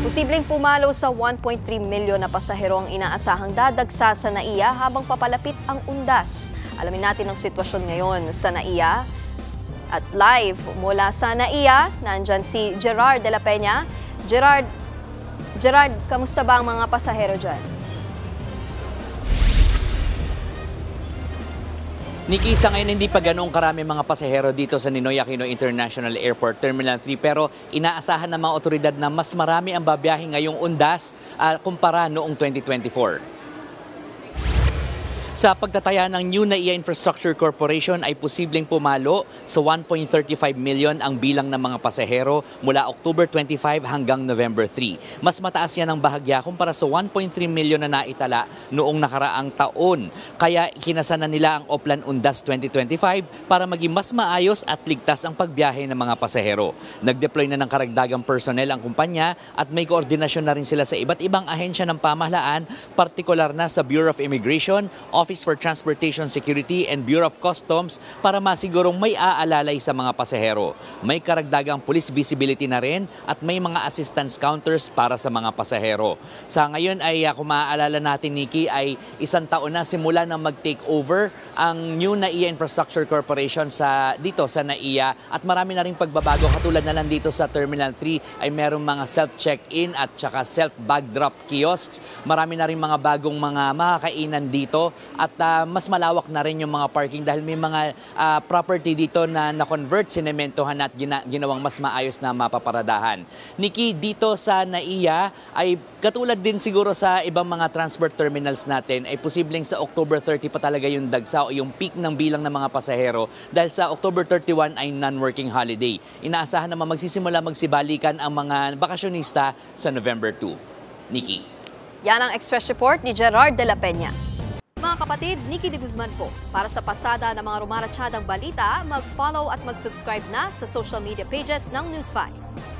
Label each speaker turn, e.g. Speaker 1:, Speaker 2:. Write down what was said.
Speaker 1: Posibleng pumalo sa 1.3 milyon na pasahero ang inaasahang dadagsa sa NAIA habang papalapit ang undas. Alamin natin ang sitwasyon ngayon sa NAIA. At live mula sa NAIA, nandyan si Gerard de la Peña. Gerard, kamusta ba ang mga pasahero dyan?
Speaker 2: Nikki, sa ngayon hindi pa ganoong karami mga pasahero dito sa Ninoy Aquino International Airport Terminal 3 pero inaasahan ng mga otoridad na mas marami ang babiyahe ngayong undas kumpara noong 2024. Sa pagtataya ng New NAIA Infrastructure Corporation ay posibleng pumalo sa 1.35 million ang bilang ng mga pasahero mula October 25 hanggang November 3. Mas mataas yan ang bahagya kumpara sa 1.3 million na naitala noong nakaraang taon. Kaya ikinasa na nila ang Oplan Undas 2025 para maging mas maayos at ligtas ang pagbiyahe ng mga pasahero. Nag-deploy na ng karagdagang personnel ang kumpanya at may koordinasyon na rin sila sa iba't ibang ahensya ng pamahalaan, partikular na sa Bureau of Immigration, Office for Transportation Security and Bureau of Customs para masigurong may aalalay sa mga pasahero. May karagdagang police visibility na rin at may mga assistance counters para sa mga pasahero. Sa ngayon ay kung maaalala natin, Nikki, ay 1 taon na simula na mag-take over ang New NAIA Infrastructure Corporation dito sa NAIA at marami na rin pagbabago katulad na lang dito sa Terminal 3 ay merong mga self-check-in at saka self-bag drop kiosks. Marami na rin mga bagong mga makakainan dito at mas malawak na rin yung mga parking dahil may mga property dito na na-convert, sinementohan at ginawang mas maayos na mapaparadahan. Nikki, dito sa NAIA ay katulad din siguro sa ibang mga transport terminals natin ay posibleng sa October 30 pa talaga yung dagsa o yung peak ng bilang ng mga pasahero dahil sa October 31 ay non-working holiday. Inaasahan naman magsisimula magsibalikan ang mga bakasyonista sa November 2. Nikki.
Speaker 1: Yan ang Express Report ni Gerard de la Peña. Mga kapatid, Nikki de Guzman po. Para sa pasada ng mga rumaratsyadang balita, mag-follow at mag-subscribe na sa social media pages ng News 5.